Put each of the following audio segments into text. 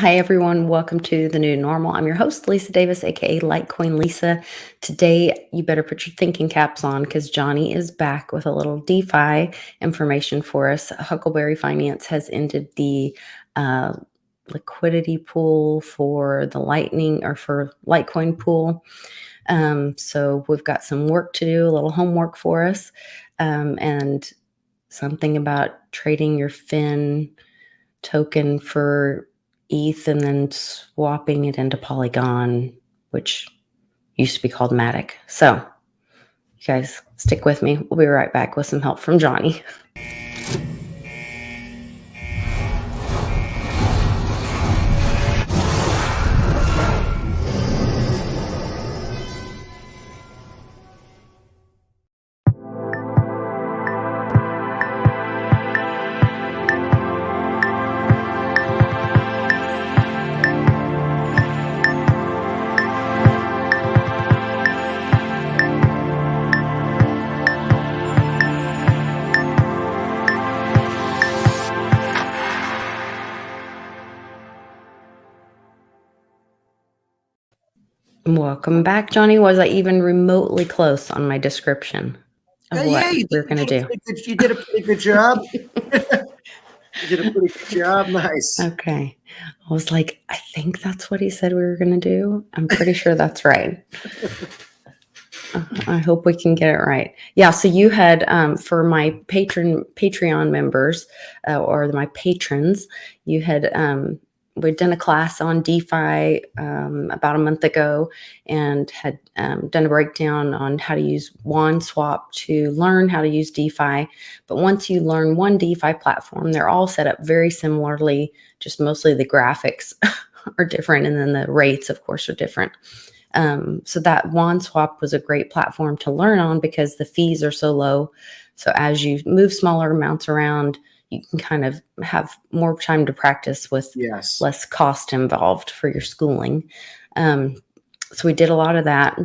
Hi, everyone. Welcome to the new normal. I'm your host, Lisa Davis, aka Litecoin Lisa. Today, you better put your thinking caps on because Johnny is back with a little DeFi information for us. Huckleberry Finance has ended the uh, liquidity pool for the Lightning or for Litecoin pool. So we've got some work to do, a little homework for us, and something about trading your Fin token for ETH and then swapping it into Polygon, which used to be called Matic. So you guys stick with me. We'll be right back with some help from Johnny. Welcome back, Johnny. Was I even remotely close on my description of what we're going to do? You did a pretty good job. You did a pretty good job. Nice. Okay. I was like, I think that's what he said we were going to do. I'm pretty sure that's right. I hope we can get it right. Yeah. So you had, for my Patreon members or my patrons, you had, we'd done a class on DeFi about a month ago and had done a breakdown on how to use Oneswap to learn how to use DeFi. But once you learn one DeFi platform, they're all set up very similarly, just mostly the graphics are different. And then the rates, of course, are different. So that Oneswap was a great platform to learn on because the fees are so low. So as you move smaller amounts around, you can kind of have more time to practice with less cost involved for your schooling. So we did a lot of that.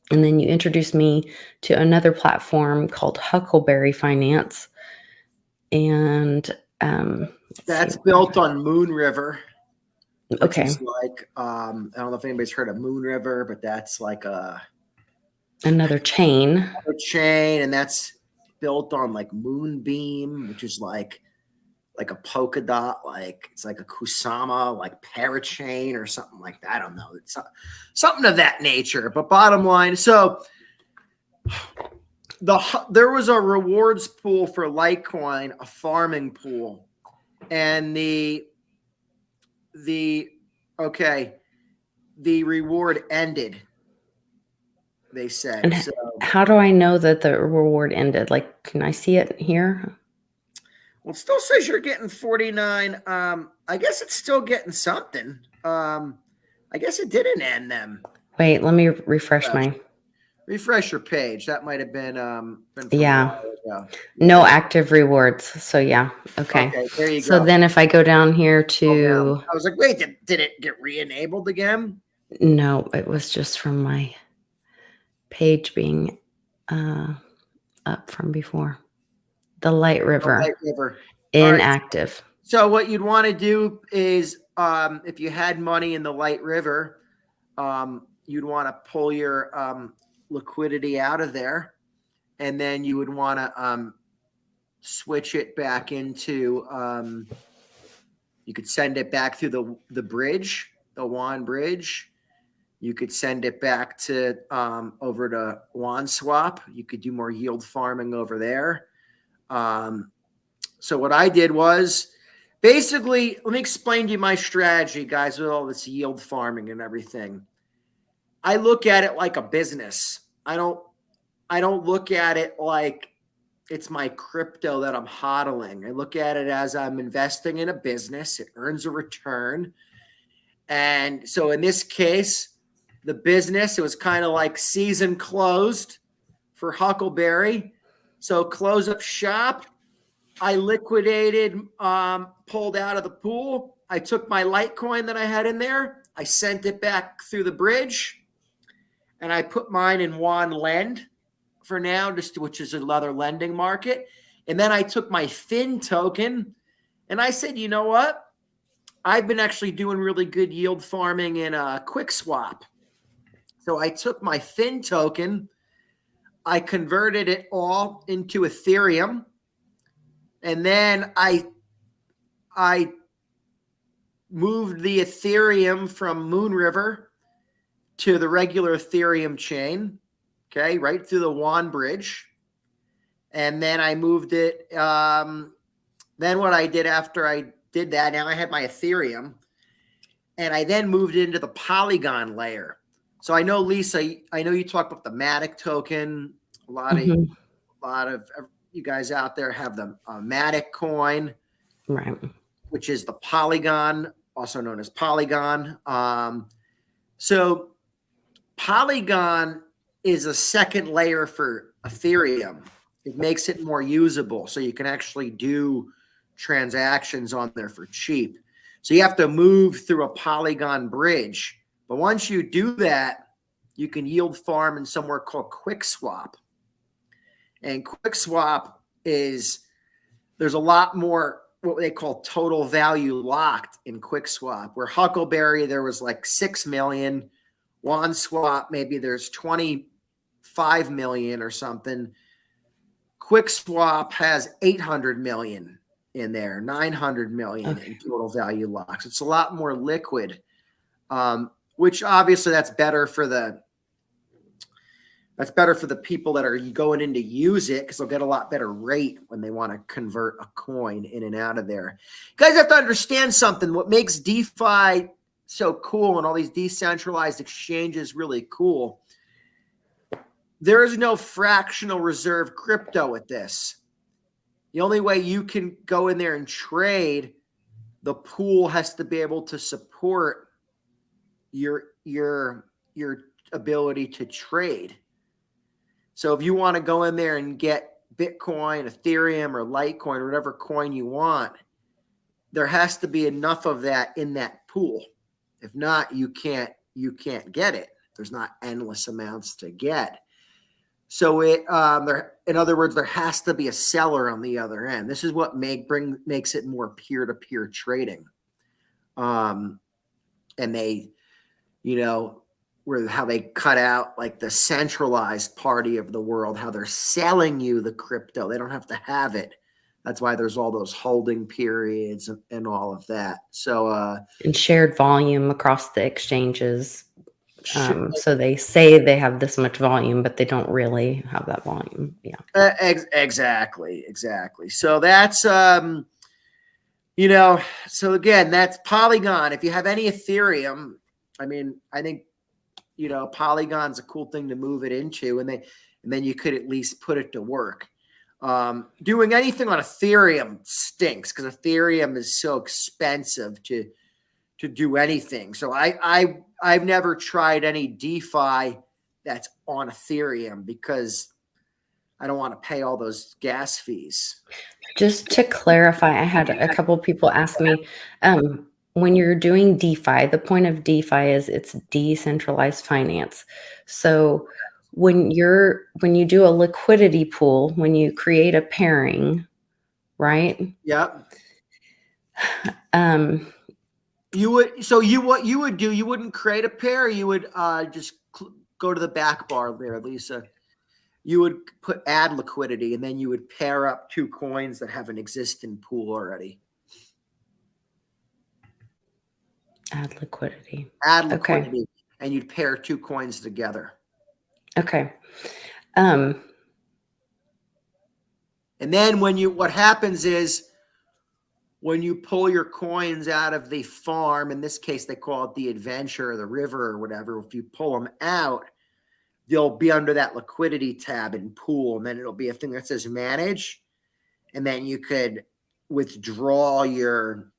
And then you introduced me to another platform called Huckleberry Finance. And that's built on Moonriver. Okay. Like, I don't know if anybody's heard of Moonriver, but that's like another chain. And that's built on like Moonbeam, which is like a polka dot, like it's like a Kusama, like parachain or something like that. I don't know. It's something of that nature. But bottom line, so there was a rewards pool for Litecoin, a farming pool, and the reward ended. They said. And so, how do I know that the reward ended? Like, can I see it here? Well, it still says you're getting 49. I guess it's still getting something. I guess it didn't end them. Wait, let me refresh your page. That might have been yeah. No active rewards. So yeah. Okay. There you go. So then if I go down here to I was like, wait, did it get re-enabled again? No, it was just from my page being up from before. The Light River. Inactive. Right. So what you'd want to do is if you had money in the Light River, you'd want to pull your liquidity out of there, and then you would want to switch it back into you could send it back through the bridge, the WAN bridge. You could send it back to over to Oneswap. You could do more yield farming over there. So what I did was basically, let me explain to you my strategy, guys, with all this yield farming and everything. I look at it like a business. I don't look at it like it's my crypto that I'm hodling. I look at it as I'm investing in a business. It earns a return. And so in this case, the business, it was kind of like season closed for Huckleberry. So close up shop. I liquidated, pulled out of the pool. I took my Litecoin that I had in there. I sent it back through the bridge. And I put mine in WAN Lend for now, which is another lending market. And then I took my Fin token and I said, you know what? I've been actually doing really good yield farming in Quickswap. So I took my Fin token, I converted it all into Ethereum, and then I moved the Ethereum from Moonriver to the regular Ethereum chain, okay, right through the WAN bridge. And then I moved it. Then what I did after I did that, now I had my Ethereum, and I then moved it into the Polygon layer. So I know, Lisa, I know you talked about the Matic token. A lot of you guys out there have the Matic coin, Right. which is the Polygon, also known as Polygon. So Polygon is a second layer for Ethereum. It makes it more usable, so you can actually do transactions on there for cheap. So you have to move through a Polygon bridge. But once you do that, you can yield farm in somewhere called Quickswap. And Quickswap there's a lot more what they call total value locked in Quickswap, where Huckleberry, there was like 6 million. Oneswap, maybe there's 25 million or something. Quickswap has 800 million in there, 900 million in total value locks. It's a lot more liquid, which obviously that's better for the people that are going in to use it, because they'll get a lot better rate when they want to convert a coin in and out of there. You guys have to understand something. What makes DeFi so cool and all these decentralized exchanges really cool, there is no fractional reserve crypto with this. The only way you can go in there and trade, the pool has to be able to support your ability to trade. So if you want to go in there and get Bitcoin, Ethereum, or Litecoin, or whatever coin you want, there has to be enough of that in that pool. If not, you can't get it. There's not endless amounts to get. So in other words, there has to be a seller on the other end. This is what makes it more peer-to-peer trading. And they, how they cut out like the centralized party of the world, how they're selling you the crypto. They don't have to have it. That's why there's all those holding periods and all of that. So and shared volume across the exchanges. So they say they have this much volume, but they don't really have that volume. Yeah. Exactly. So that's so again, that's Polygon. If you have any Ethereum, I think Polygon's a cool thing to move it into, and then you could at least put it to work. Doing anything on Ethereum stinks, because Ethereum is so expensive to do anything. So I've never tried any DeFi that's on Ethereum, because I don't want to pay all those gas fees. Just to clarify, I had a couple of people ask me, when you're doing DeFi, the point of DeFi is it's decentralized finance. So when you do a liquidity pool, when you create a pairing, right? Yep. What you would do, you wouldn't create a pair. You would just go to the back bar there, Lisa. You would add liquidity, and then you would pair up two coins that have an existing pool already. Add liquidity. Okay. And you'd pair two coins together. Okay. And then what happens is, when you pull your coins out of the farm, in this case, they call it the adventure or the river or whatever. If you pull them out, they'll be under that liquidity tab and pool. And then it'll be a thing that says manage. And then you could withdraw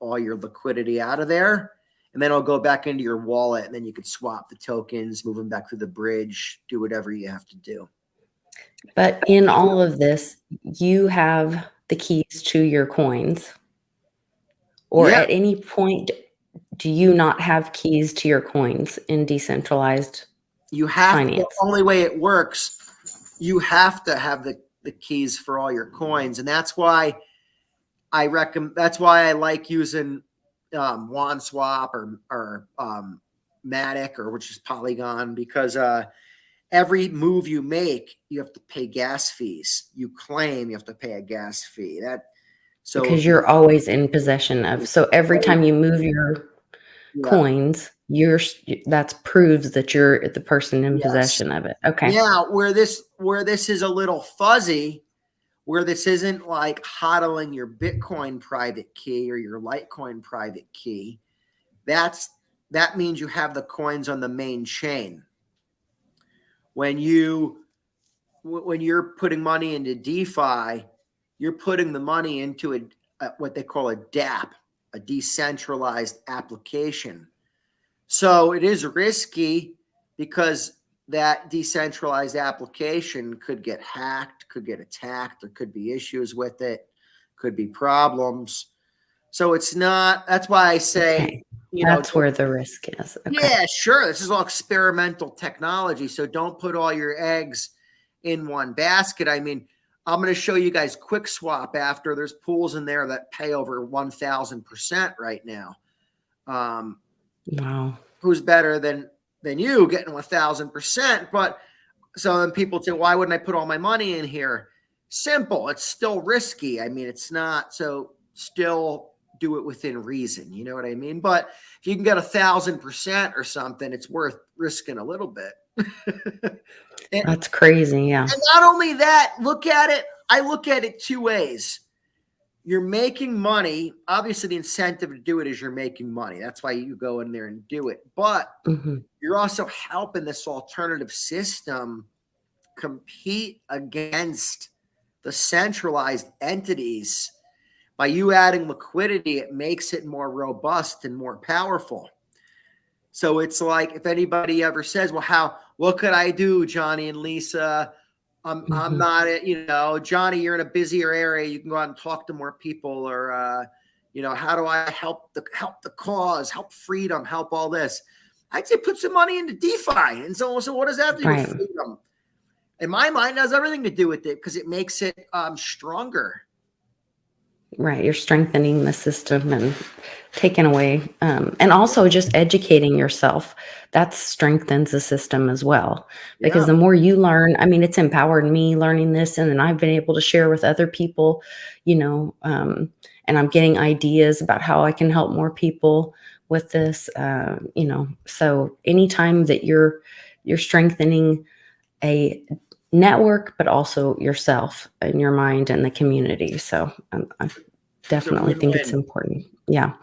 all your liquidity out of there. And then it'll go back into your wallet. And then you could swap the tokens, move them back through the bridge, do whatever you have to do. But in all of this, you have the keys to your coins. Or at any point, do you not have keys to your coins in decentralized finance? The only way it works, you have to have the keys for all your coins. And that's why I like using Oneswap or Matic, or which is Polygon, because every move you make, you have to pay gas fees. You claim you have to pay a gas fee. Because you're always in possession of. So every time you move your coins, that proves that you're the person in possession of it. Okay. Yeah, where this is a little fuzzy, where this isn't like hodling your Bitcoin private key or your Litecoin private key. That means you have the coins on the main chain. When you're putting money into DeFi, you're putting the money into what they call a DApp, a decentralized application. So it is risky because that decentralized application could get hacked, could get attacked, there could be issues with it, could be problems. So it's not, that's why I say, that's where the risk is. Okay. Yeah, sure. This is all experimental technology. So don't put all your eggs in one basket. I mean, I'm going to show you guys Quickswap after. There's pools in there that pay over 1,000% right now. Wow. Who's better than you getting 1,000%? But so then people say, why wouldn't I put all my money in here? Simple. It's still risky. I mean, it's not. So still do it within reason. You know what I mean? But if you can get 1,000% or something, it's worth risking a little bit. That's crazy. Yeah. And not only that, look at it. I look at it two ways. You're making money. Obviously, the incentive to do it is you're making money. That's why you go in there and do it. But you're also helping this alternative system compete against the centralized entities. By you adding liquidity, it makes it more robust and more powerful. So it's like, if anybody ever says, well, what could I do, Johnny and Lisa? I'm not, Johnny, you're in a busier area. You can go out and talk to more people, or, how do I help the cause, help freedom, help all this? I'd say put some money into DeFi. And so what does that have to do with freedom? In my mind, it has everything to do with it, because it makes it stronger. Right. You're strengthening the system and taking away, and also just educating yourself. That strengthens the system as well, because the more you learn, I mean, it's empowered me learning this, and then I've been able to share with other people, and I'm getting ideas about how I can help more people with this, so anytime that you're strengthening a network, but also yourself and your mind and the community. So I definitely think it's important. Yeah.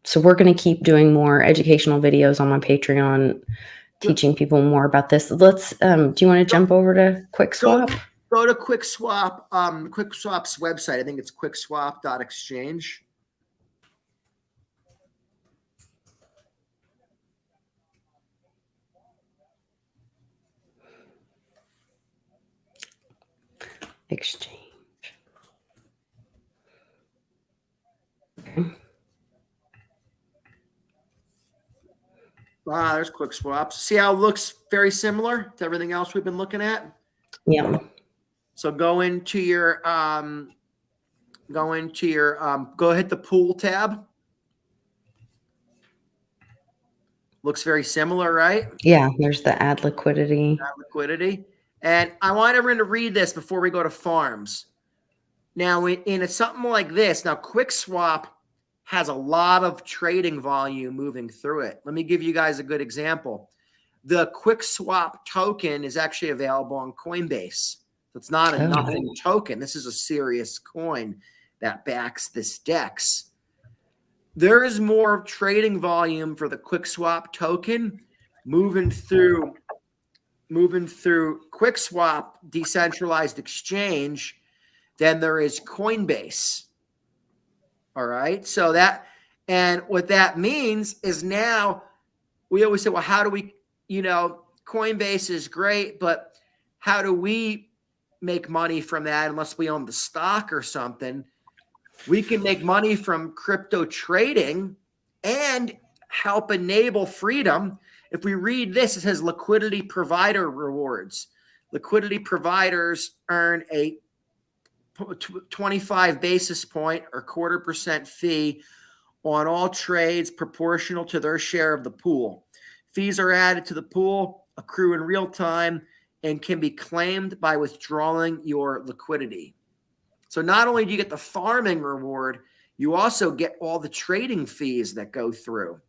So we're going to keep doing more educational videos on my Patreon, teaching people more about this. Let's, do you want to jump over to Quickswap? Go to Quickswap, Quickswap's website. I think it's quickswap.exchange. Exchange. Okay. There's Quickswap. See how it looks very similar to everything else we've been looking at? Yeah. So go hit the pool tab. Looks very similar, right? Yeah, there's the add liquidity. And I want everyone to read this before we go to farms. Now, in something like this, now Quickswap has a lot of trading volume moving through it. Let me give you guys a good example. The Quickswap token is actually available on Coinbase. So it's not a nothing token. This is a serious coin that backs this DEX. There is more trading volume for the Quickswap token moving through Quickswap decentralized exchange than there is Coinbase. All right. So what that means is, now we always say, well, how do we, Coinbase is great, but how do we make money from that unless we own the stock or something? We can make money from crypto trading and help enable freedom. If we read this, it says liquidity provider rewards. Liquidity providers earn a 25 basis point or 0.25% fee on all trades proportional to their share of the pool. Fees are added to the pool, accrue in real time, and can be claimed by withdrawing your liquidity. So not only do you get the farming reward, you also get all the trading fees that go through.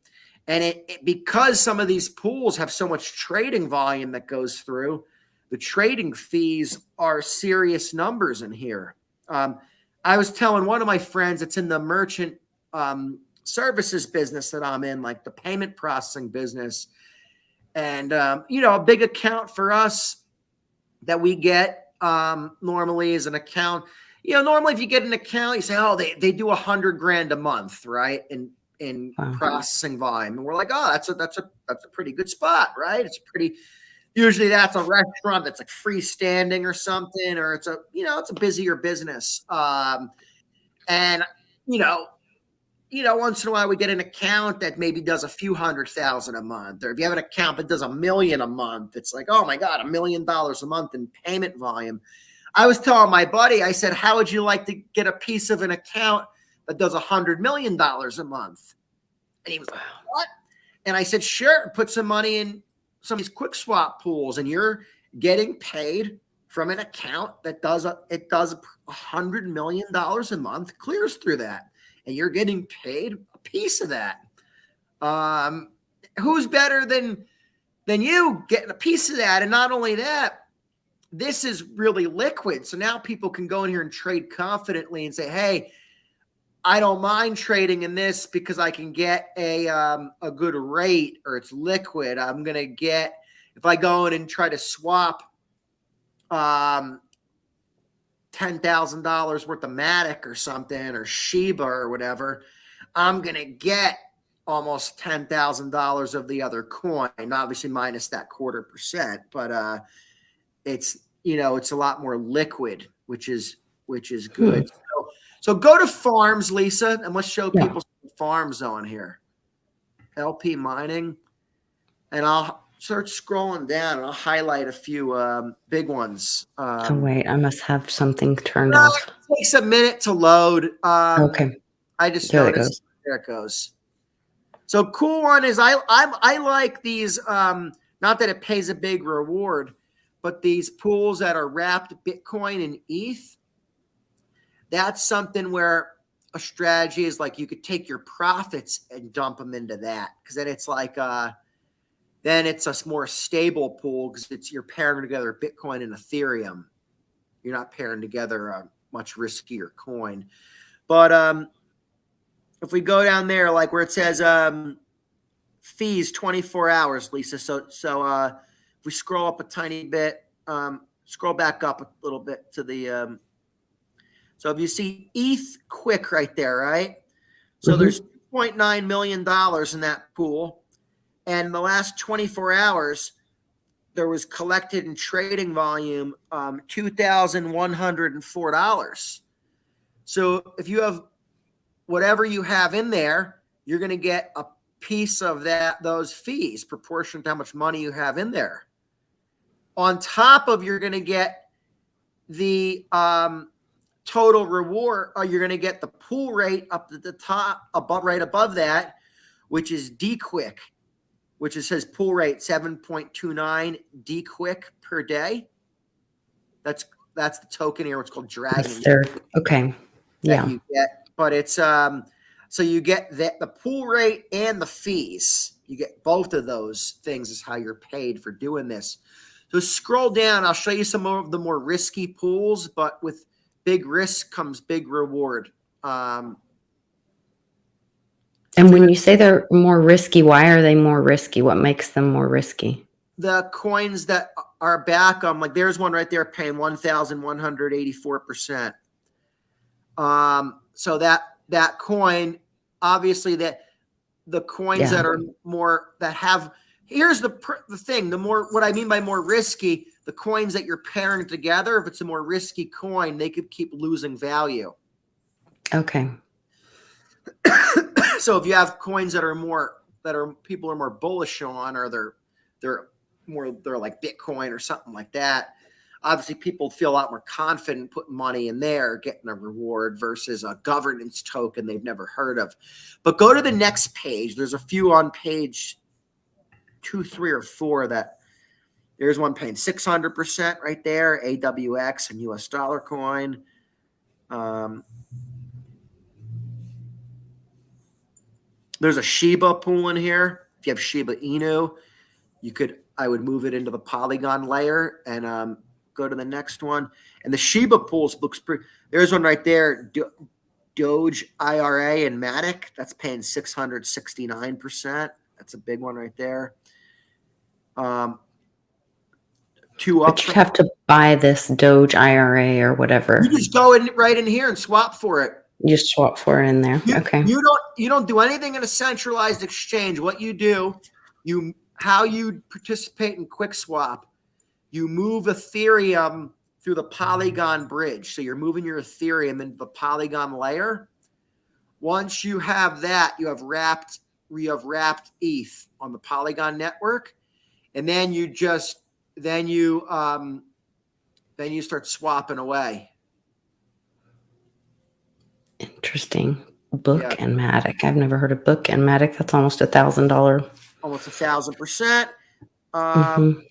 And because some of these pools have so much trading volume that goes through, the trading fees are serious numbers in here. I was telling one of my friends, it's in the merchant services business that I'm in, like the payment processing business. And, a big account for us that we get normally is an account. Normally if you get an account, you say, oh, they do $100,000 a month, right? In Wow. processing volume. And we're like, oh, that's a pretty good spot, right? It's pretty, usually that's a restaurant that's like freestanding or something, or it's a busier business. And once in a while we get an account that maybe does a few $100,000 a month, or if you have an account that does $1 million a month, it's like, oh my God, $1 million a month in payment volume. I was telling my buddy, I said, how would you like to get a piece of an account that does $100 million a month? And he was like, what? And I said, sure, put some money in some of these Quickswap pools, and you're getting paid from an account that does $100 million a month, clears through that, and you're getting paid a piece of that. Who's better than you getting a piece of that? And not only that, this is really liquid. So now people can go in here and trade confidently and say, hey, I don't mind trading in this because I can get a good rate, or it's liquid. I'm going to get, if I go in and try to swap $10,000 worth of Matic or something, or Shiba or whatever, I'm going to get almost $10,000 of the other coin, obviously minus that 0.25%, but it's a lot more liquid, which is good. So go to farms, Lisa, and let's show people some farms on here. LP mining, and I'll start scrolling down and I'll highlight a few big ones. Oh wait, I must have something turned off. It takes a minute to load. Okay, I just there noticed. it goes. There it goes. So cool one is I like these. Not that it pays a big reward, but these pools that are wrapped Bitcoin and ETH. That's something where a strategy is like you could take your profits and dump them into that, because then it's like then it's a more stable pool, because you're pairing together Bitcoin and Ethereum. You're not pairing together a much riskier coin. But if we go down there, like where it says fees 24 hours, Lisa. So if we scroll up a tiny bit, scroll back up a little bit to the so if you see ETH Quick right there, right? So there's $2.9 million in that pool. And in the last 24 hours, there was collected in trading volume $2,104. So if you have whatever you have in there, you're going to get a piece of those fees proportionate to how much money you have in there. On top of, you're going to get the total reward, you're going to get the pool rate up at the top, right above that, which is DQuick, which it says pool rate 7.29 DQuick per day. That's the token here. It's called Dragon. Okay. Yeah. You get, but it's so you get the pool rate and the fees. You get both of those things is how you're paid for doing this. So scroll down. I'll show you some of the more risky pools, but with big risk comes big reward. And when you say they're more risky, why are they more risky? What makes them more risky? The coins that are back, like there's one right there paying 1,184%. So that coin, obviously, that the coins that are more, that have, here's the thing, the more, what I mean by more risky, the coins that you're pairing together, if it's a more risky coin, they could keep losing value. Okay. So if you have coins that people are more bullish on, or they're like Bitcoin or something like that, obviously people feel a lot more confident putting money in there, getting a reward versus a governance token they've never heard of. But go to the next page. There's a few on page 2, 3, or 4 that there's one paying 600% right there, AWX and US dollar coin. There's a Shiba pool in here. If you have Shiba Inu, I would move it into the Polygon layer and go to the next one. And the Shiba pools looks pretty. There's one right there, Doge IRA and Matic. That's paying 669%. That's a big one right there. Two up. But you have to buy this Doge IRA or whatever. You just go right in here and swap for it. You swap for it in there. Okay. You don't do anything in a centralized exchange. What you do, how you participate in Quickswap, you move Ethereum through the Polygon bridge. So you're moving your Ethereum into the Polygon layer. Once you have that, you have wrapped ETH on the Polygon network, and then you start swapping away. Interesting. Book and Matic. I've never heard of Book and Matic. That's almost $1,000. Almost 1,000%.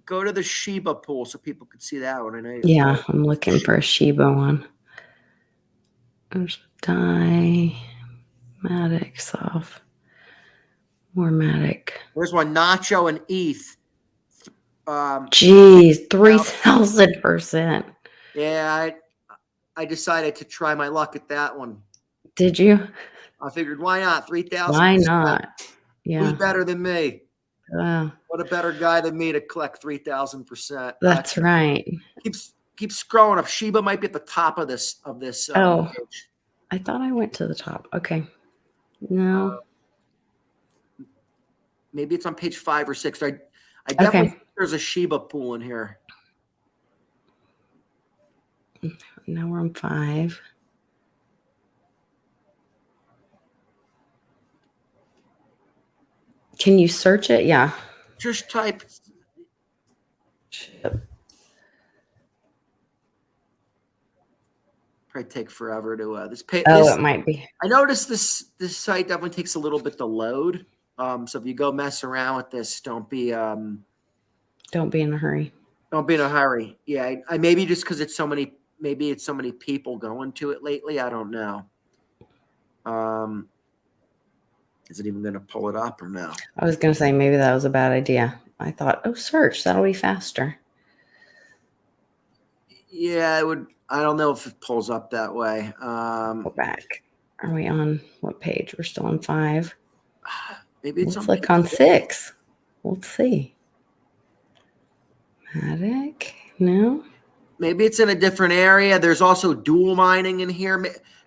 Go to the Shiba pool so people could see that one. I know. Yeah, I'm looking for a Shiba one. There's Matic, Soft, more Matic. There's one Nacho and ETH. Geez, 3,000%. Yeah, I decided to try my luck at that one. Did you? I figured, why not? 3,000%. Why not? Yeah. Who's better than me? Wow. What a better guy than me to collect 3,000%. That's right. Keep scrolling up. Shiba might be at the top of this. Page. I thought I went to the top. Okay. No. Maybe it's on page 5 or 6. I definitely think there's a Shiba pool in here. Now we're on 5. Can you search it? Yeah. Just type. Probably take forever to this page. It might be. I noticed this site definitely takes a little bit to load. So if you go mess around with this, don't be in a hurry. Don't be in a hurry. Yeah, I maybe just because it's so many. Maybe it's so many people going to it lately. I don't know. Is it even going to pull it up or no? I was going to say maybe that was a bad idea. I thought, search. That'll be faster. Yeah, it would. I don't know if it pulls up that way. Go back. Are we on what page? We're still on 5. Maybe it's click on 6. Let's see. Matic? No. Maybe it's in a different area. There's also dual mining in here.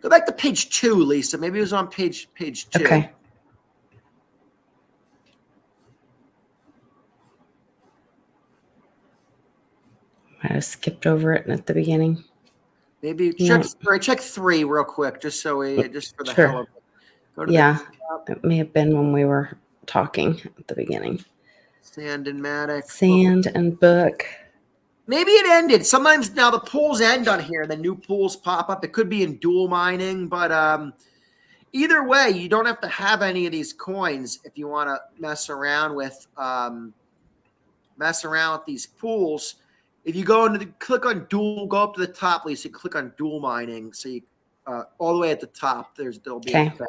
Go back to page 2, Lisa. Maybe it was on page 2. Okay. Might have skipped over it at the beginning. Maybe check 3 real quick, just for the hell of it. Go to it may have been when we were talking at the beginning. Sand and Matic. Sand and Book. Maybe it ended. Sometimes now the pools end on here, and the new pools pop up. It could be in dual mining, but either way, you don't have to have any of these coins if you want to mess around with these pools. If you go click on dual, go up to the top, Lisa, click on dual mining. So you all the way at the top, there'll be a tab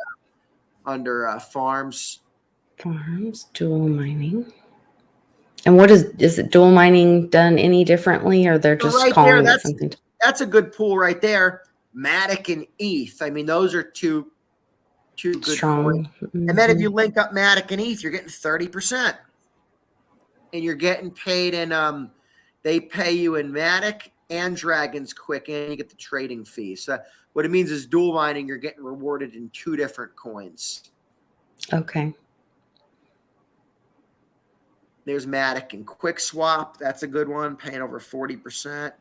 under farms. Farms, dual mining. And what is it dual mining done any differently, or they're just calling it something? That's a good pool right there. Matic and ETH. I mean, those are two good strong. And then if you link up Matic and ETH, you're getting 30%. And you're getting paid in they pay you in Matic and Dragon's Quick, and you get the trading fee. So what it means is dual mining, you're getting rewarded in 2 different coins. Okay. There's Matic and Quickswap. That's a good one, paying over 40%.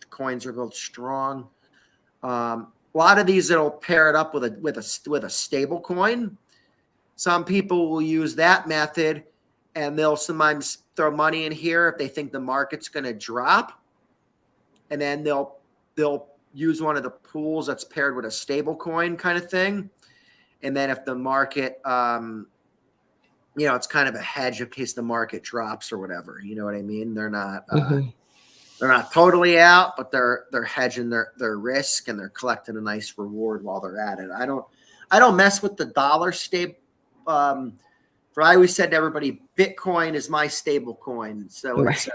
The coins are both strong. A lot of these that'll pair it up with a stable coin. Some people will use that method, and they'll sometimes throw money in here if they think the market's going to drop. and then they'll use one of the pools that's paired with a stable coin kind of thing. And then if the market, it's kind of a hedge in case the market drops or whatever. You know what I mean? They're not totally out, but they're hedging their risk, and they're collecting a nice reward while they're at it. I don't mess with the dollar stable. For I always said to everybody, Bitcoin is my stable coin. So right.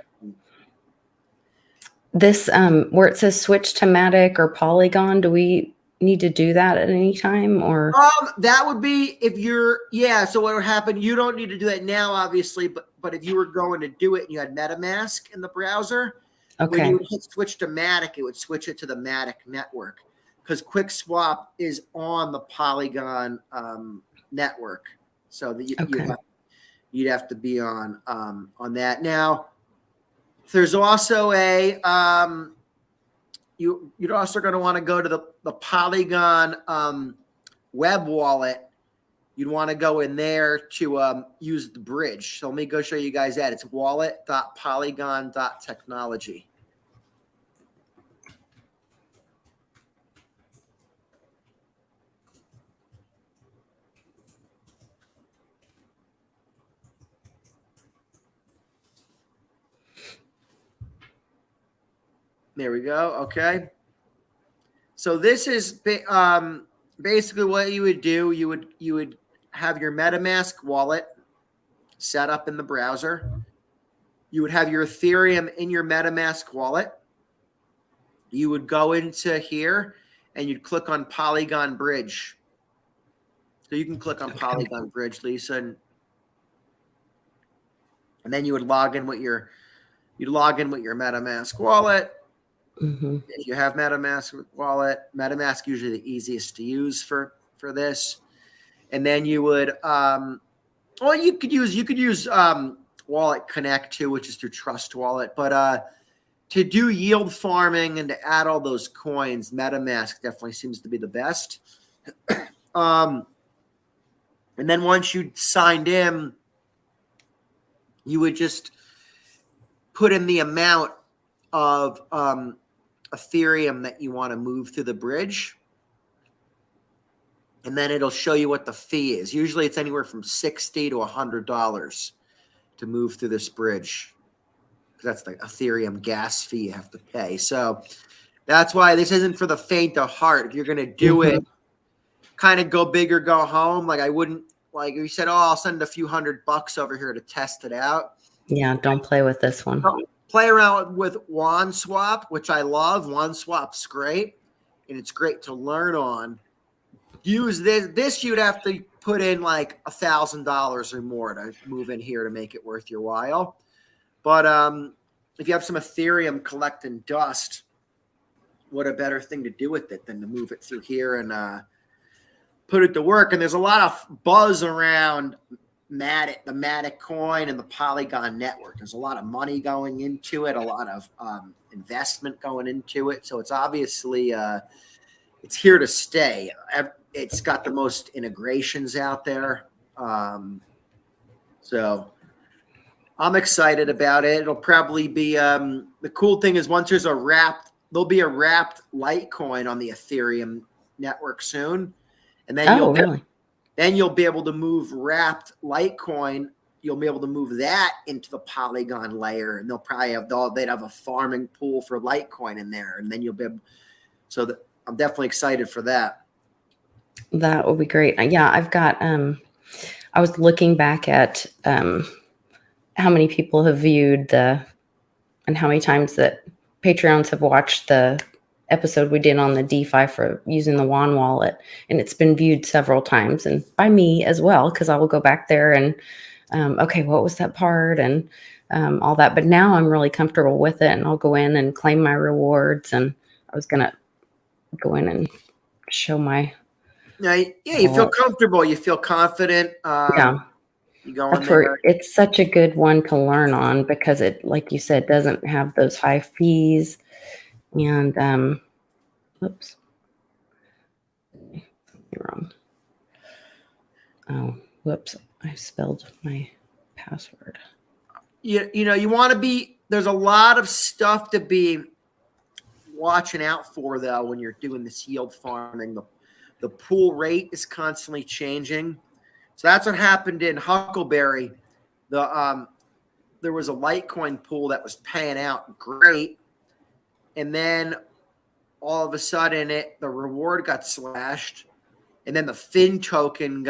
This where it says switch to Matic or Polygon, do we need to do that at any time, or that would be if you're so what would happen, you don't need to do that now, obviously, but if you were going to do it and you had MetaMask in the browser, when you would hit switch to Matic, it would switch it to the Matic network, because Quickswap is on the Polygon network. So that you'd have to be on that. Now, there's also a you'd also going to want to go to the Polygon web wallet. You'd want to go in there to use the bridge. So let me go show you guys that. It's wallet.polygon.technology. There we go. Okay. So this is basically what you would do. You would have your MetaMask wallet set up in the browser. You would have your Ethereum in your MetaMask wallet. You would go into here and you'd click on Polygon Bridge. So you can click on Polygon Bridge, Lisa, and then you would log in with your MetaMask wallet. If you have MetaMask wallet, MetaMask usually the easiest to use for this. And then you would you could use Wallet Connect too, which is through Trust Wallet. But to do yield farming and to add all those coins, MetaMask definitely seems to be the best. And then once you signed in, you would just put in the amount of Ethereum that you want to move through the bridge. And then it'll show you what the fee is. Usually it's anywhere from $60 to $100 to move through this bridge. That's the Ethereum gas fee you have to pay. So that's why this isn't for the faint of heart. If you're going to do it, kind of go big or go home. Like I wouldn't, like you said, I'll send a few $100 over here to test it out. Yeah, don't play with this one. Play around with Oneswap, which I love. Oneswap's great, and it's great to learn on. Use this you'd have to put in like $1,000 or more to move in here to make it worth your while. But if you have some Ethereum collecting dust, what a better thing to do with it than to move it through here and put it to work. And there's a lot of buzz around the Matic coin and the Polygon network. There's a lot of money going into it, a lot of investment going into it. So it's obviously it's here to stay. It's got the most integrations out there. So I'm excited about it. It'll probably be the cool thing is once there'll be a wrapped Litecoin on the Ethereum network soon. And then you'll be able to move wrapped Litecoin. You'll be able to move that into the Polygon layer, and they'll probably they'd have a farming pool for Litecoin in there, and then you'll be able. So I'm definitely excited for that. That will be great. Yeah, I've got. I was looking back at how many people have viewed and how many times that Patreons have watched the episode we did on the DeFi for using the WAN wallet, and it's been viewed several times, and by me as well, because I will go back there and okay, what was that part and all that. But now I'm really comfortable with it, and I'll go in and claim my rewards. And I was gonna go in and show my. Yeah, you feel comfortable, you feel confident. Yeah. You go in there. It's such a good one to learn on because it, like you said, doesn't have those high fees. And oops, something wrong. Oh, whoops, I spelled my password. You want to be. There's a lot of stuff to be watching out for, though, when you're doing this yield farming, the pool rate is constantly changing. So that's what happened in Huckleberry. There was a Litecoin pool that was paying out great, and then all of a sudden the reward got slashed, and then the Fin token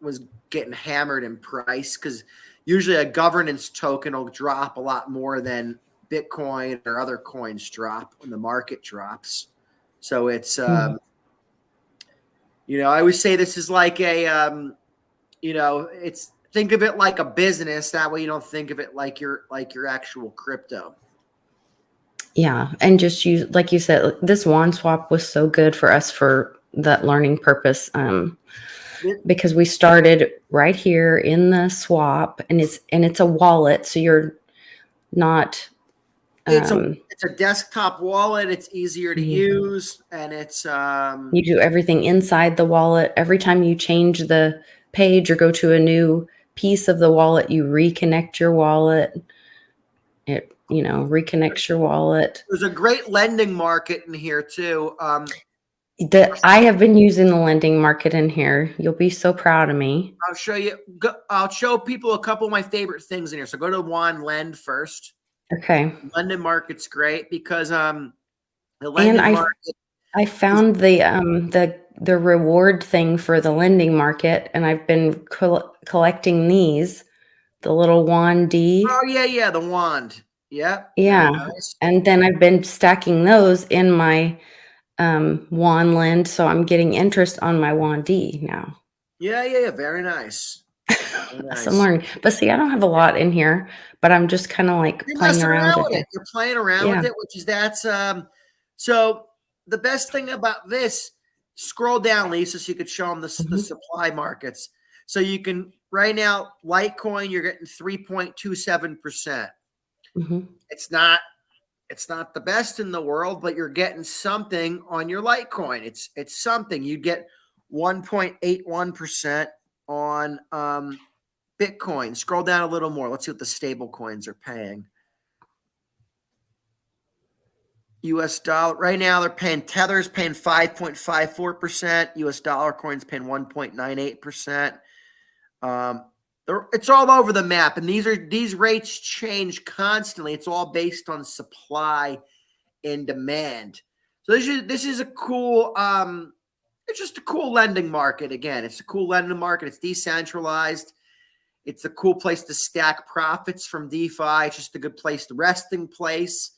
was getting hammered in price, because usually a governance token will drop a lot more than Bitcoin or other coins drop when the market drops. So it's I always say this is like a it's, think of it like a business. That way you don't think of it like your actual crypto. Yeah. And just use, like you said, this Oneswap was so good for us for that learning purpose. Because we started right here in the swap, and it's a wallet. So you're not, it's a desktop wallet. It's easier to use, and it's you do everything inside the wallet. Every time you change the page or go to a new piece of the wallet, you reconnect your wallet. It reconnects your wallet. There's a great lending market in here too. I have been using the lending market in here. You'll be so proud of me. I'll show you. I'll show people a couple of my favorite things in here. So go to Juan Lend first. Okay. Lending market's great because the lending market. I found the reward thing for the lending market, and I've been collecting these, the little wand D. Oh yeah, the wand. Yeah. Yeah. Nice. And then I've been stacking those in my wand lend, so I'm getting interest on my wand D now. Yeah. Very nice. So I'm learning. But see, I don't have a lot in here, but I'm just kind of like playing around with it. You're playing around with it, which is so the best thing about this, scroll down, Lisa, so you could show them the supply markets. So you can, right now, Litecoin, you're getting 3.27%. It's not the best in the world, but you're getting something on your Litecoin. It's something. You get 1.81% on Bitcoin. Scroll down a little more. Let's see what the stable coins are paying. US dollar. Right now, they're paying Tether's paying 5.54%. US dollar coins paying 1.98%. It's all over the map, and these rates change constantly. It's all based on supply and demand. So this is a cool. It's just a cool lending market. Again, it's a cool lending market. It's decentralized. It's a cool place to stack profits from DeFi. It's just a good place, the resting place.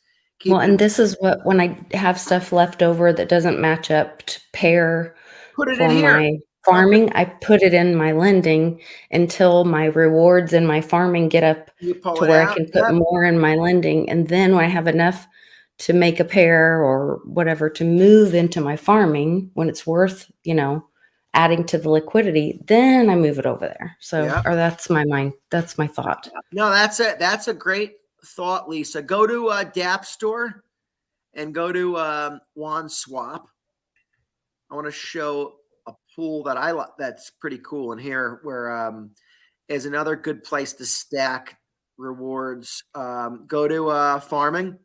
And this is what, when I have stuff left over that doesn't match up to pair for my farming, I put it in my lending until my rewards in my farming get up to where I can put more in my lending. And then when I have enough to make a pair or whatever to move into my farming, when it's worth, adding to the liquidity, then I move it over there. So, or that's my mind. That's my thought. No, that's it. That's a great thought, Lisa. Go to DApp Store and go to Oneswap. I want to show a pool that I like that's pretty cool in here, where is another good place to stack rewards. Go to farming.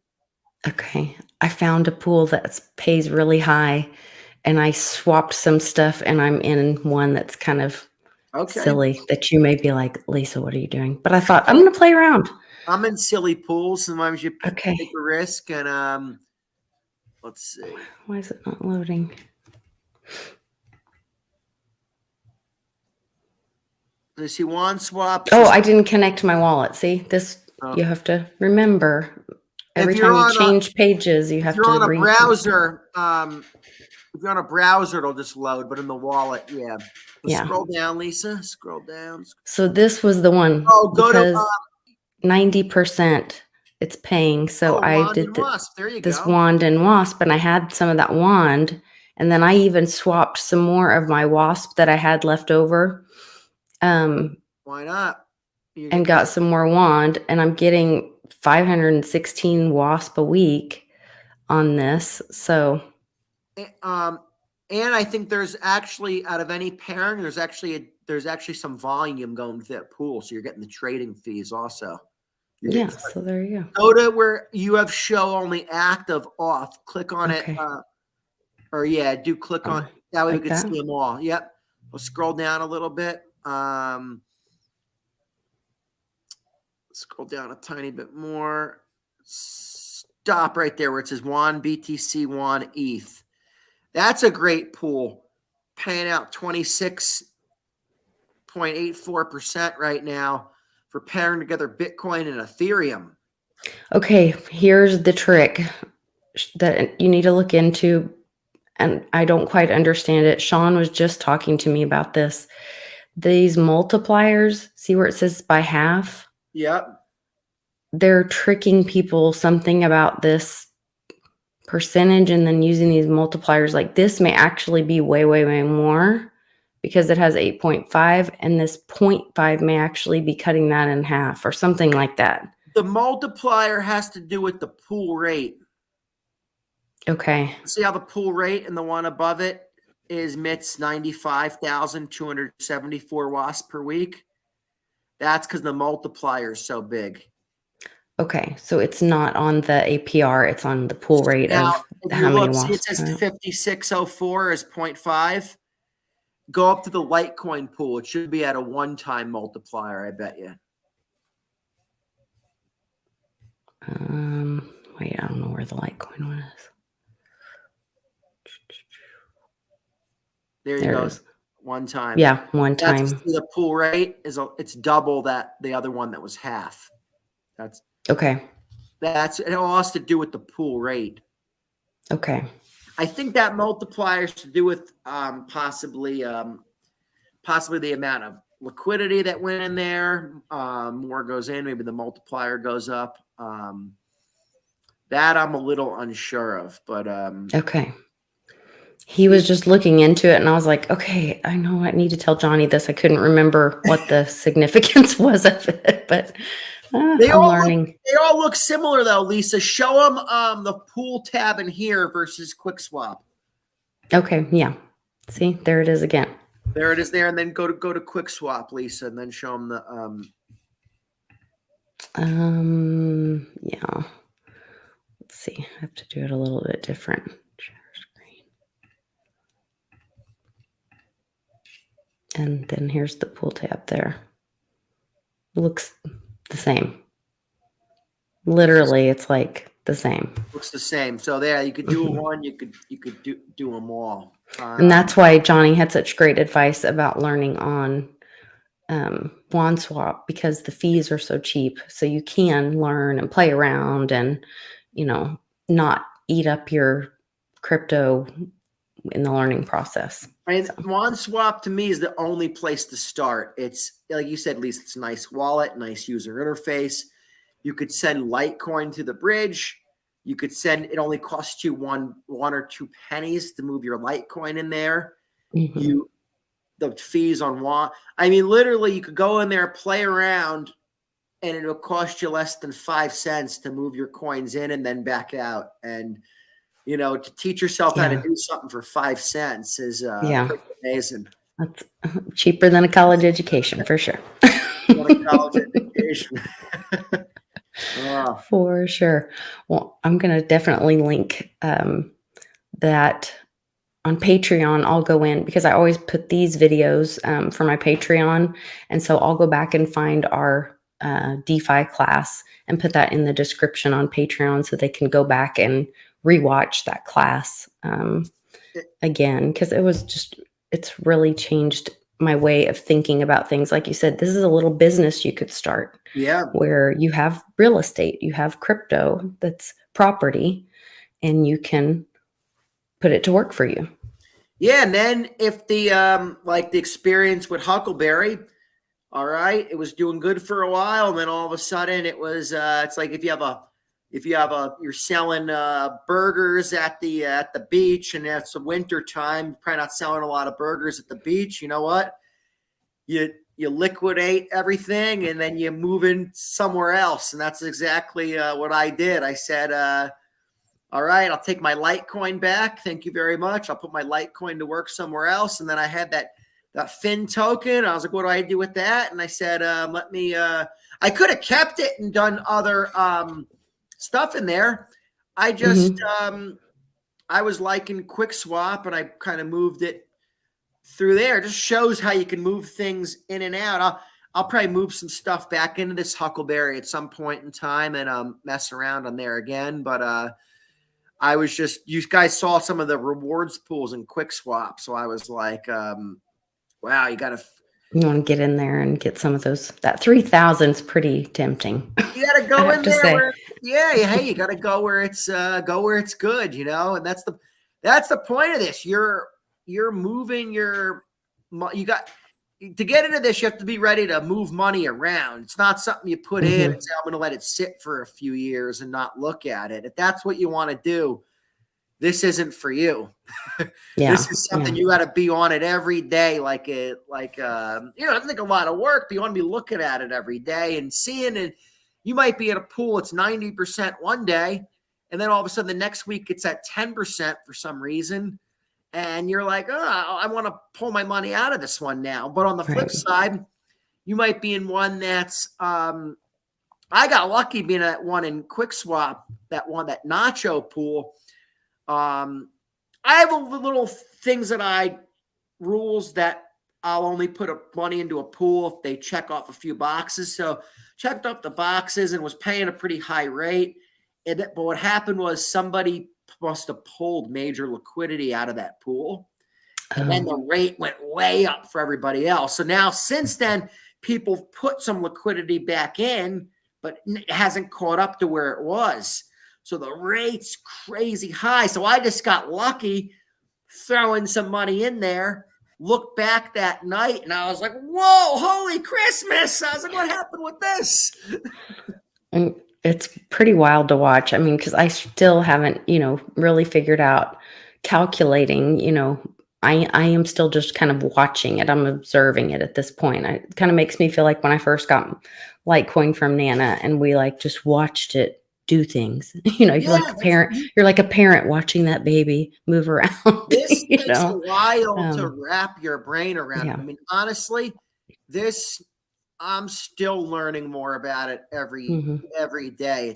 Okay. I found a pool that pays really high, and I swapped some stuff, and I'm in one that's kind of silly that you may be like, Lisa, what are you doing? But I thought, I'm going to play around. I'm in silly pools. Sometimes you take a risk, and let's see. Why is it not loading? You see Oneswap. Oh, I didn't connect my wallet. See, this you have to remember. Every time you change pages, you have to. If you're on a browser, if you're on a browser, it'll just load. But in the wallet, Scroll down, Lisa. Scroll down. So this was the one. Oh, go to 90%. It's paying. So I did this wand and wasp, and I had some of that wand, and then I even swapped some more of my wasp that I had left over. Why not? And got some more wand, and I'm getting 516 wasp a week on this. So, and I think there's actually, out of any pairing, there's actually some volume going to that pool, so you're getting the trading fees also. Yeah, so there you go. Go to where you have show only active off. Click on it. Okay. Or yeah, do click on that way Like we can that? see them all. Yep. We'll scroll down a little bit. Scroll down a tiny bit more. Stop right there where it says one BTC, one ETH. That's a great pool. Paying out 26.84% right now for pairing together Bitcoin and Ethereum. Okay, here's the trick that you need to look into, and I don't quite understand it. Sean was just talking to me about this. These multipliers, see where it says by half? Yep. They're tricking people something about this percentage and then using these multipliers. Like this may actually be way, way, way more because it has 8.5 and this 0.5 may actually be cutting that in half or something like that. The multiplier has to do with the pool rate. Okay. See how the pool rate and the one above it emits 95,274 watts per week? That's because the multiplier is so big. Okay. So it's not on the APR, it's on the pool rate Now, of if how you many look, see it watts. says 5604 is 0.5. Go up to the Litecoin pool. It should be at a one-time multiplier, I bet you. Wait, I don't know where the Litecoin one is. There you go. One time. Yeah, one time. The pool rate it's double that the other one that was half. That's okay. It all has to do with the pool rate. Okay. I think that multiplier has to do with possibly the amount of liquidity that went in there. More goes in, maybe the multiplier goes up. That I'm a little unsure of, but okay. He was just looking into it and I was like, okay, I know I need to tell Johnny this. I couldn't remember what the significance was of it, but I'm learning. They all look similar though, Lisa. Show them the pool tab in here versus Quickswap. Okay, yeah. See, there it is again. There it is there, and then go to Quickswap, Lisa, and then show them the yeah. Let's see. I have to do it a little bit different. Share screen. And then here's the pool tab there. Looks the same. Literally, it's like the same. Looks the same. So there, you could do one. You could do them all. And that's why Johnny had such great advice about learning on Oneswap because the fees are so cheap. So you can learn and play around and, not eat up your crypto in the learning process. Right. Oneswap to me is the only place to start. It's like you said, Lisa, it's a nice wallet, nice user interface. You could send Litecoin to the bridge. You could send, it only costs you one or two pennies to move your Litecoin in there. Mm-hmm. The fees on one. I mean, literally you could go in there, play around, and it'll cost you less than 5 cents to move your coins in and then back out. And, to teach yourself how to do something for 5 cents is pretty amazing. That's cheaper than a college education for sure. College education. For sure. Well, I'm going to definitely link that on Patreon. I'll go in because I always put these videos for my Patreon. And so I'll go back and find our DeFi class and put that in the description on Patreon so they can go back and rewatch that class again. Because it's really changed my way of thinking about things. Like you said, this is a little business you could start. Yeah. Where you have real estate, you have crypto that's property, and you can put it to work for you. Yeah. And then if the experience with Huckleberry, all right, it was doing good for a while, and then all of a sudden it was it's like if you're selling burgers at the beach and it's the winter time, you're probably not selling a lot of burgers at the beach. You know what? You liquidate everything and then you move in somewhere else. And that's exactly what I did. I said, all right, I'll take my Litecoin back. Thank you very much. I'll put my Litecoin to work somewhere else. And then I had that Fin token. I was like, what do I do with that? And I said, I I could have kept it and done other stuff in there. I just I was liking Quickswap, and I kind of moved it through there. It just shows how you can move things in and out. I'll probably move some stuff back into this Huckleberry at some point in time and mess around on there again. But I was just, you guys saw some of the rewards pools in Quickswap, so I was like, wow, you want to get in there and get some of those. That 3,000 is pretty tempting. You got to go in there. Hey, you got to go where it's good, you know, and that's the point of this. You're moving you got to get into this. You have to be ready to move money around. It's not something you put in and say, I'm going to let it sit for a few years and not look at it. If that's what you want to do, this isn't for you. This is something you got to be on it every day. It doesn't take a lot of work, but you want to be looking at it every day and seeing it. You might be in a pool, it's 90% one day, and then all of a sudden the next week it's at 10% for some reason. And you're like, oh, I want to pull my money out of this one now. But on the flip side, you might be in one that's I got lucky being at one in Quickswap, that Nacho pool. I have a little things rules that I'll only put money into a pool if they check off a few boxes. So checked off the boxes and was paying a pretty high rate. But what happened was somebody must have pulled major liquidity out of that pool. And then the rate went way up for everybody else. So now since then, people put some liquidity back in, but it hasn't caught up to where it was. So the rate's crazy high. So I just got lucky throwing some money in there, looked back that night, and I was like, whoa, holy Christmas. I was like, what happened with this? And it's pretty wild to watch. I mean, because I still haven't, really figured out calculating, I am still just kind of watching it. I'm observing it at this point. It kind of makes me feel like when I first got Litecoin from Nana and we just watched it do things. You're like a parent. You're like a parent watching that baby move around. This takes a while to wrap your brain around. I mean, honestly, I'm still learning more about it every day.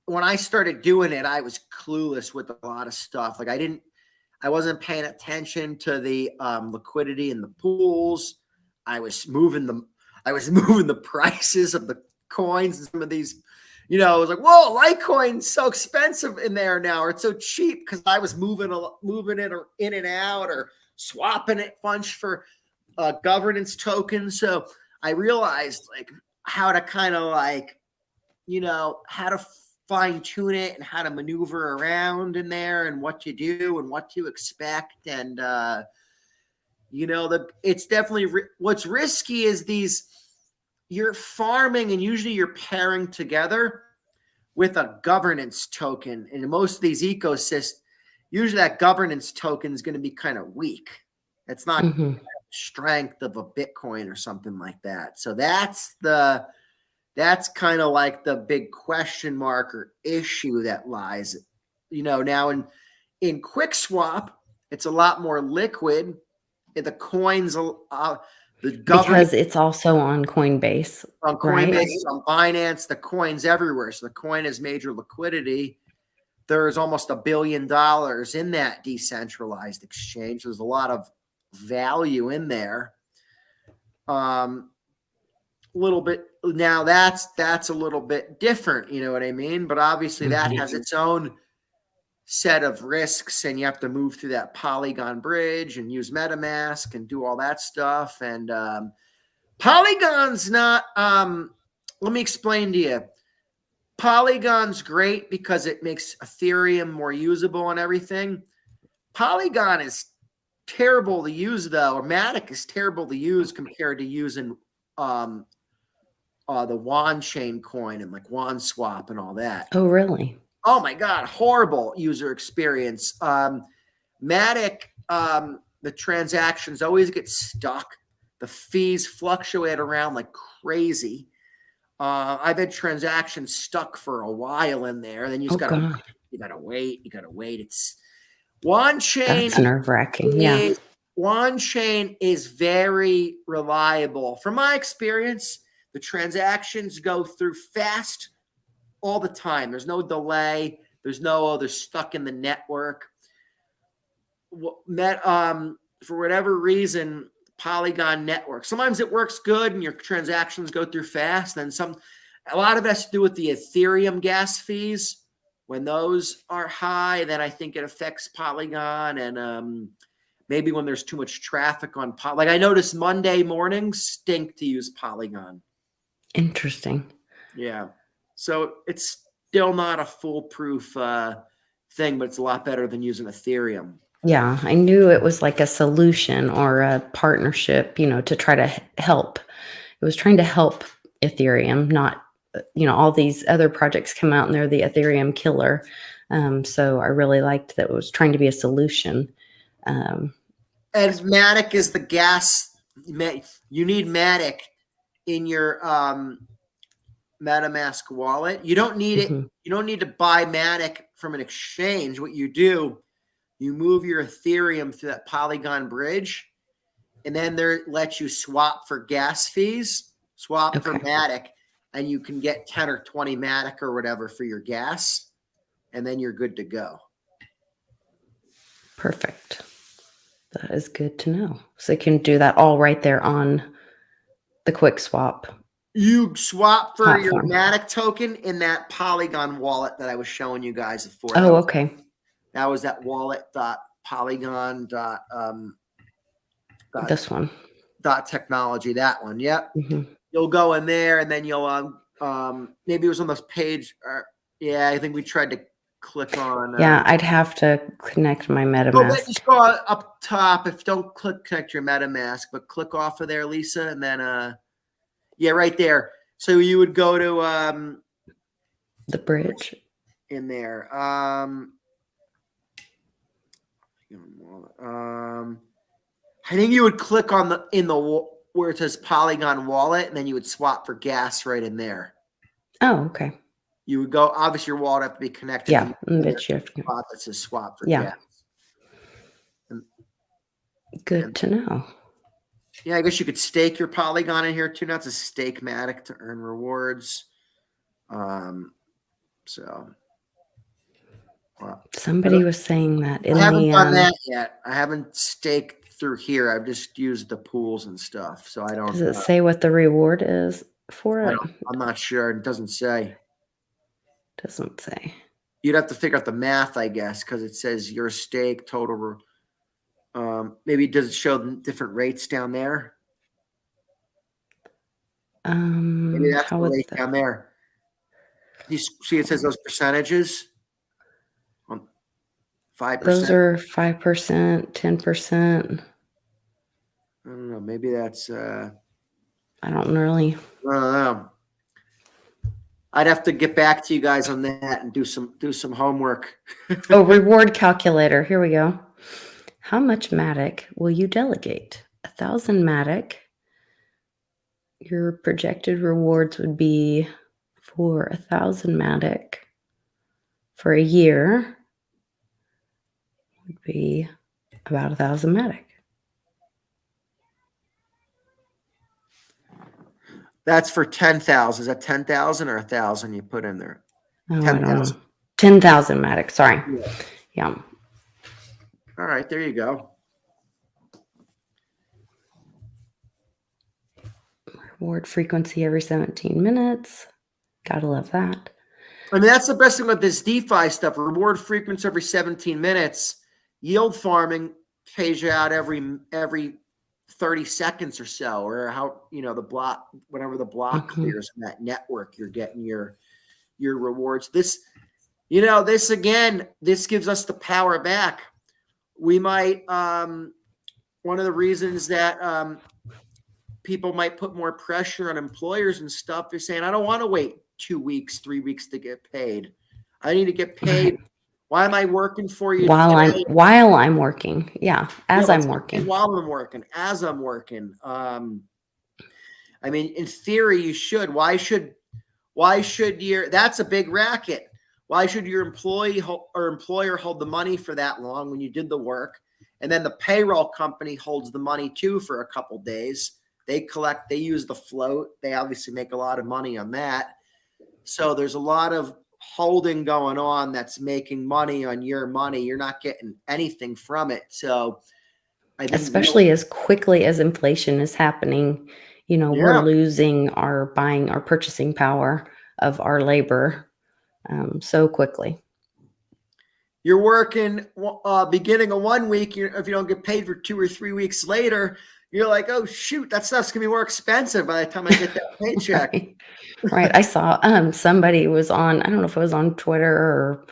When I started doing it, I was clueless with a lot of stuff. I wasn't paying attention to the liquidity in the pools. I was moving the prices of the coins and some of these. I was like, whoa, Litecoin's so expensive in there now, or it's so cheap, because I was moving it in and out or swapping it bunch for governance tokens. So I realized how to kind of how to fine tune it and how to maneuver around in there and what you do and what to expect. And, it's definitely what's risky is you're farming and usually you're pairing together with a governance token. And in most of these ecosystems, usually that governance token is going to be kind of weak. It's not strength of a Bitcoin or something like that. So that's kind of like the big question mark or issue that lies, now in Quickswap, it's a lot more liquid. The coins, because it's also on Coinbase. On Coinbase, right? On Binance, the coin's everywhere. So the coin has major liquidity. There's almost $1 billion in that decentralized exchange. There's a lot of value in there. Little bit now that's a little bit different, you know what I mean? But obviously that has its own set of risks, and you have to move through that Polygon bridge and use MetaMask and do all that stuff. And Polygon's not let me explain to you. Polygon's great because it makes Ethereum more usable and everything. Polygon is terrible to use, though, or Matic is terrible to use compared to using the Wand chain coin and Oneswap and all that. Oh, really? Oh my God, horrible user experience. Matic, the transactions always get stuck. The fees fluctuate around like crazy. I've had transactions stuck for a while in there. Then you just gotta wait. It's Wand chain. That's nerve-wracking. Yeah. Wand chain is very reliable. From my experience, The transactions go through fast all the time. There's no delay. There's no, oh, they're stuck in the network. For whatever reason, Polygon network, sometimes it works good and your transactions go through fast. Then a lot of it has to do with the Ethereum gas fees. When those are high, then I think it affects Polygon. And maybe when there's too much traffic on like I noticed Monday mornings stink to use Polygon. Interesting. Yeah. So it's still not a foolproof thing, but it's a lot better than using Ethereum. Yeah, I knew it was like a solution or a partnership, to try to help. It was trying to help Ethereum, not, all these other projects come out and they're the Ethereum killer. So I really liked that it was trying to be a solution. And Matic is the gas. You need Matic in your MetaMask wallet. You don't need it. You don't need to buy Matic from an exchange. What you do, you move your Ethereum through that Polygon bridge, and then they let you swap for gas fees, swap for Matic, and you can get 10 or 20 Matic or whatever for your gas, and then you're good to go. Perfect. That is good to know. So you can do that all right there on the Quickswap. You swap for your Matic token in that Polygon wallet that I was showing you guys before. Oh, okay. That was that wallet.polygon. This one. .technology, that one. Yep. You'll go in there and then you'll maybe it was on this page. Yeah, I think we tried to click on. Yeah, I'd have to connect my MetaMask. Just go up top. If don't connect your MetaMask, but click off of there, Lisa, and then yeah, right there. So you would go to the bridge in there. I think you would click on where it says Polygon wallet, and then you would swap for gas right in there. Oh, okay. You would go. Obviously, your wallet have to be connected. Yeah, that says swap for gas. Good to know. Yeah, I guess you could stake your Polygon in here too. Not to stake Matic to earn rewards. Somebody was saying that I haven't done that yet. I haven't staked through here. I've just used the pools and stuff. So I don't. Does it say what the reward is for it? I'm not sure. It doesn't say. Doesn't say. You'd have to figure out the math, I guess, because it says your stake total. Maybe does it show different rates down there? Maybe that's the rate down there. You see, it says those percentages. 5%. Those are 5%, 10%. I don't know. Maybe that's. I don't really. I don't know. I'd have to get back to you guys on that and do some homework. Oh, reward calculator. Here we go. How much Matic will you delegate? 1,000 Matic. Your projected rewards would be for 1,000 Matic for a year. Would be about 1,000 Matic. That's for 10,000. Is that 10,000 or 1,000 you put in there? Oh, 10,000. I don't know. 10,000 Matic. Sorry. Yeah. All right, there you go. Reward frequency every 17 minutes. Gotta love that. I mean, that's the best thing with this DeFi stuff. Reward frequency every 17 minutes. Yield farming pays you out every 30 seconds or so, or how the block, whenever the block clears in that network, you're getting your rewards. This again, this gives us the power back. We might one of the reasons that people might put more pressure on employers and stuff is saying, I don't want to wait 2 weeks, 3 weeks to get paid. I need to get paid. Why am I working for you while I'm working? Yeah, as I'm working. While I'm working, as I'm working. I mean, in theory, you should. Why should your? That's a big racket. Why should your employee or employer hold the money for that long when you did the work, and then the payroll company holds the money too for a couple days? They use the float. They obviously make a lot of money on that. So there's a lot of holding going on that's making money on your money. You're not getting anything from it. So I think especially as quickly as inflation is happening, we're losing our purchasing power of our labor so quickly. You're working beginning of 1 week. If you don't get paid for 2 or 3 weeks later, you're like, oh shoot, that stuff's gonna be more expensive by the time I get that paycheck. Right. I saw somebody was on, I don't know if it was on Twitter or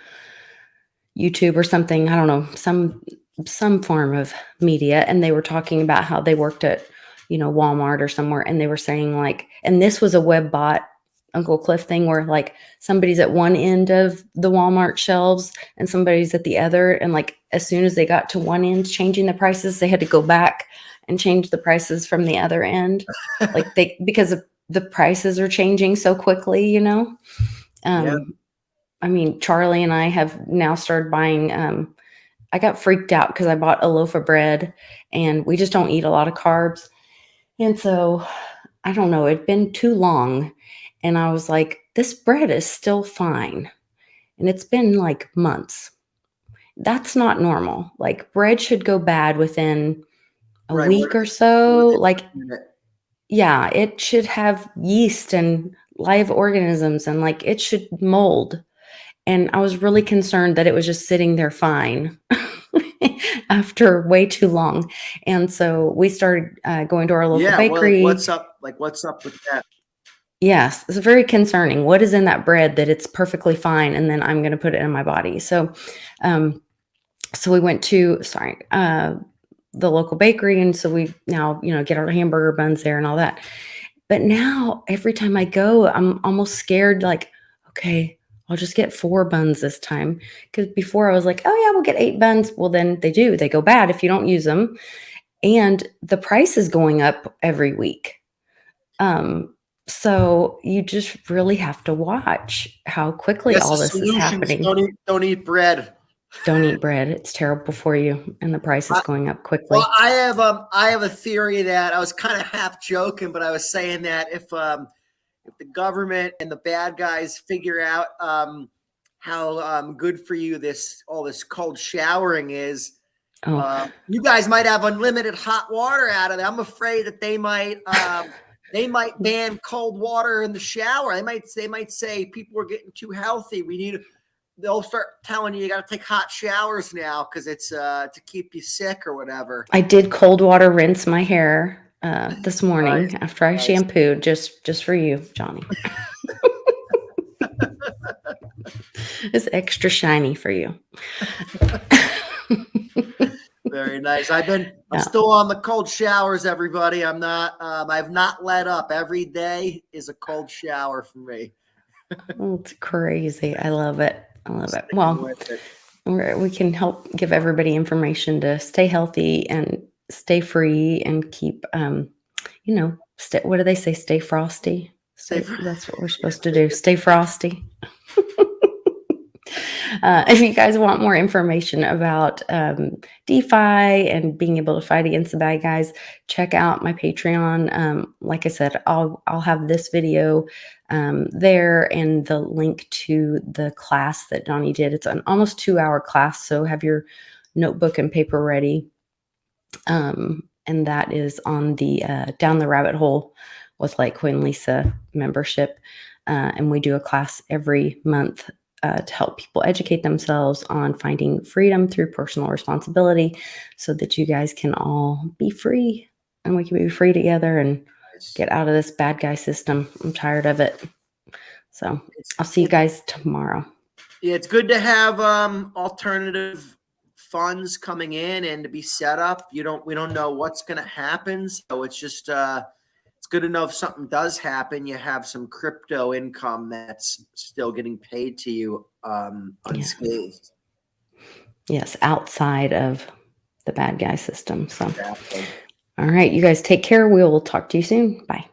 YouTube or something, I don't know, some form of media, and they were talking about how they worked at Walmart or somewhere, and they were saying like, and this was a web bot Uncle Cliff thing where like somebody's at one end of the Walmart shelves and somebody's at the other, and like as soon as they got to one end changing the prices, they had to go back and change the prices from the other end, like because of the prices are changing so quickly. I mean, Charlie and I have now started buying. I got freaked out because I bought a loaf of bread, and we just don't eat a lot of carbs, and so I don't know. It'd been too long. And I was like, this bread is still fine. And it's been like months. That's not normal. Like bread should go bad within a week or so. Like, yeah, it should have yeast and live organisms and like it should mold. And I was really concerned that it was just sitting there fine after way too long. And so we started going to our local bakery. Well, what's up with that? Yes, it's very concerning. What is in that bread that it's perfectly fine, and then I'm going to put it in my body? So, so we went to the local bakery, and so we now get our hamburger buns there and all that. But now every time I go, I'm almost scared. Like, okay, I'll just get 4 buns this time, because before I was like, oh yeah, we'll get 8 buns. Well, then they go bad if you don't use them, and the price is going up every week. So you just really have to watch how quickly all this is happening. Don't eat bread. Don't eat bread. It's terrible for you, and the price is going up quickly. Well, I have a theory that I was kind of half joking, but I was saying that if the government and the bad guys figure out how good for you all this cold showering is, you guys might have unlimited hot water out of it. I'm afraid that they might ban cold water in the shower. They might say people are getting too healthy. They'll start telling you got to take hot showers now because it's to keep you sick or whatever. I did cold water rinse my hair this morning after I shampooed just for you, Johnny. It's extra shiny for you. Very nice. I'm still on the cold showers, everybody. I've not let up. Every day is a cold shower for me. Oh, it's crazy. I love it. Well, we can help give everybody information to stay healthy and stay free and keep, what do they say? Stay frosty. That's what we're supposed to do. Stay frosty. If you guys want more information about DeFi and being able to fight against the bad guys, check out my Patreon. Like I said, I'll have this video there and the link to the class that Johnny did. It's an almost 2-hour class, so have your notebook and paper ready. And that is on the Down the Rabbit Hole with Litecoin Lisa membership. And we do a class every month to help people educate themselves on finding freedom through personal responsibility so that you guys can all be free and we can be free together and get out of this bad guy system. I'm tired of it. So I'll see you guys tomorrow. Yeah, it's good to have alternative funds coming in and to be set up. We don't know what's going to happen. So it's just it's good to know if something does happen, you have some crypto income that's still getting paid to you unscathed. Yes, outside of the bad guy system. So, exactly. All right, you guys take care. We will talk to you soon. Bye.